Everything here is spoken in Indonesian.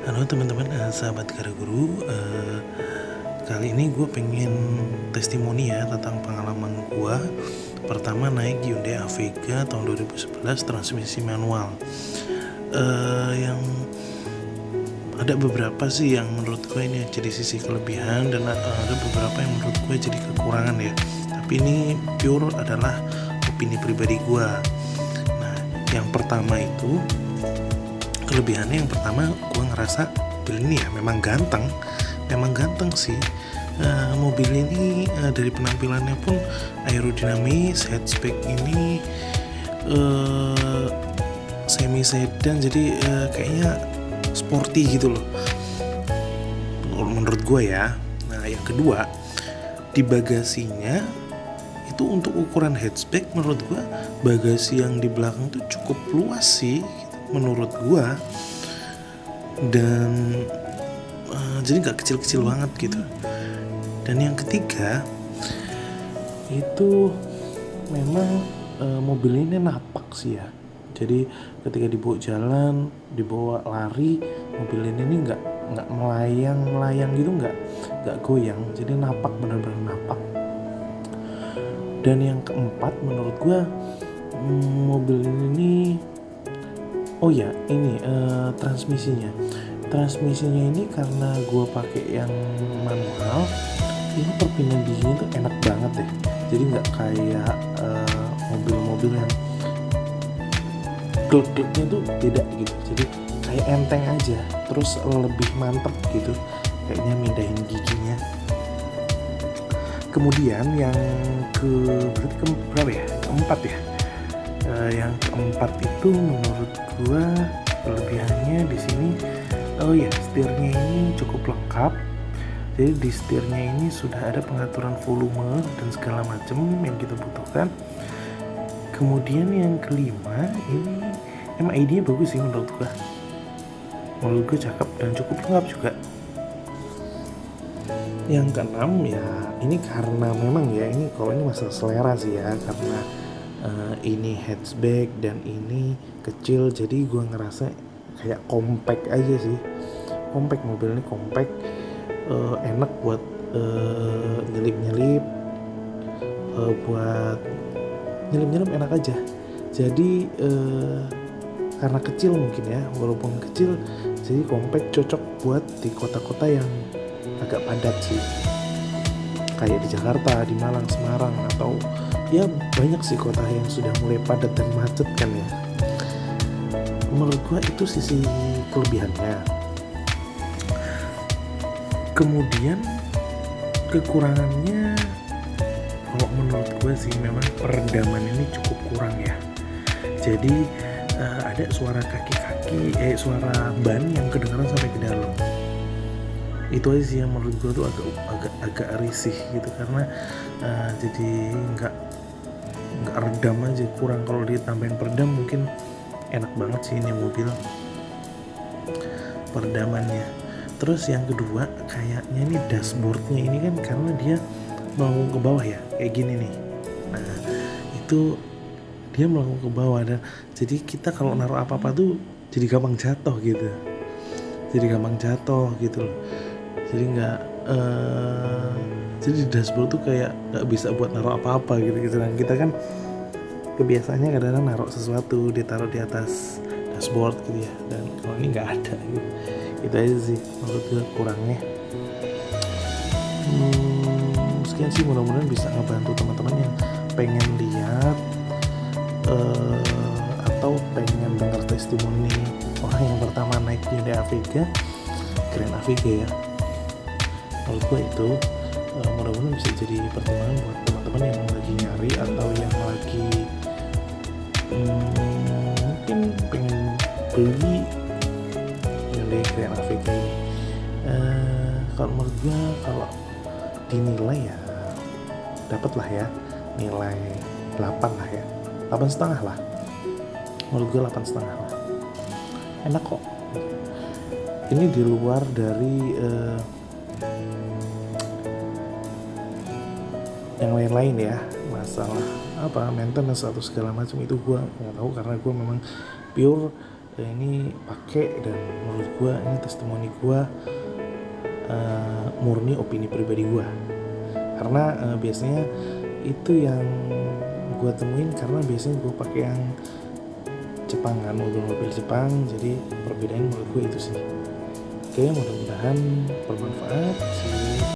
Halo teman-teman, sahabat Gara Guru. Kali ini gue pengen testimoni ya tentang pengalaman gue. Pertama naik Hyundai Avega tahun 2011 transmisi manual. Yang ada beberapa sih yang menurut gue ini jadi sisi kelebihan dan ada beberapa yang menurut gue jadi kekurangan ya. Tapi ini pure adalah opini pribadi gue. Nah, yang pertama itu kelebihannya, yang pertama gue ngerasa mobil ini ya memang ganteng sih. Mobil ini dari penampilannya pun aerodinamis, hatchback ini semi sedan, jadi kayaknya sporty gitu loh menurut gue ya. Nah, yang kedua, di bagasinya itu untuk ukuran hatchback menurut gue bagasi yang di belakang tuh cukup luas sih menurut gua, dan jadi nggak kecil-kecil banget gitu. Dan yang ketiga itu memang mobil ini napak sih ya. Jadi ketika dibawa jalan, dibawa lari, mobil ini nggak melayang gitu, nggak goyang. Jadi napak, benar-benar napak. Dan yang keempat menurut gua mobil ini transmisinya ini karena gue pakai yang manual, ini perpindahan giginya tuh enak banget deh. Jadi nggak kayak mobil-mobil yang klik-kliknya tuh beda gitu, jadi kayak enteng aja, terus lebih mantep gitu kayaknya mindahin giginya. Kemudian yang keempat ya. Yang keempat itu menurut gua kelebihannya di sini, setirnya ini cukup lengkap. Jadi di setirnya ini sudah ada pengaturan volume dan segala macam yang kita butuhkan. Kemudian yang kelima, ini emang ID-nya bagus sih menurut gua. Menurut gua cakep dan cukup lengkap juga. Yang keenam ya, ini karena memang ya, ini kalau ini masalah selera sih ya, karena ini hatchback dan ini kecil, jadi gue ngerasa kayak compact aja sih. Mobil ini compact, enak buat nyelip-nyelip, buat nyelip-nyelip enak aja. Jadi karena kecil mungkin ya, walaupun kecil, jadi compact, cocok buat di kota-kota yang agak padat sih, kayak di Jakarta, di Malang, Semarang, atau ya banyak sih kota yang sudah mulai padat dan macet kan ya. Menurut gua itu sisi kelebihannya. Kemudian kekurangannya, kalau menurut gua sih memang peredaman ini cukup kurang ya. Jadi ada suara suara ban yang kedengaran sampai ke dalam. Itu aja sih yang menurut gue tuh agak risih gitu, karena jadi nggak redam aja, kurang. Kalau ditambahin peredam mungkin enak banget sih ini mobil peredamannya. Terus yang kedua, kayaknya nih dashboardnya ini kan karena dia melengkung ke bawah ya, kayak gini nih. Nah, itu dia melengkung ke bawah, dan jadi kita kalau naruh apa-apa tuh jadi gampang jatuh gitu loh. Jadi jadi di dashboard tuh kayak nggak bisa buat naruh apa-apa gitu. Dan kita kan kebiasaannya kadang-kadang naruh sesuatu ditaruh di atas dashboard gitu ya, dan kalau ini nggak ada gitu. Itu aja sih menurut gue kurangnya. Sekian sih, mudah-mudahan bisa ngebantu teman-teman yang pengen lihat atau pengen dengar testimoni orang yang pertama naik Hyundai Avega, Grand Avega ya. Menurut gue itu mudah-mudahan bisa jadi pertimbangan buat teman-teman yang lagi nyari atau yang lagi mungkin pengen beli Hyundai Grand Avega ini. Kalau menurut gue, kalau dinilai ya dapat lah ya nilai 8 lah ya, 8,5 lah. Menurut gue 8,5 lah, enak kok. Ini di luar dari yang lain-lain ya, masalah maintenance atau segala macam itu gue nggak tahu, karena gue memang pure ini pakai, dan menurut gue ini testimoni gue murni opini pribadi gue, karena biasanya itu yang gue temuin, karena biasanya gue pakai yang Jepang kan, mobil-mobil Jepang, jadi perbedaannya menurut gue itu sih. Oke, mudah-mudahan bermanfaat. See you.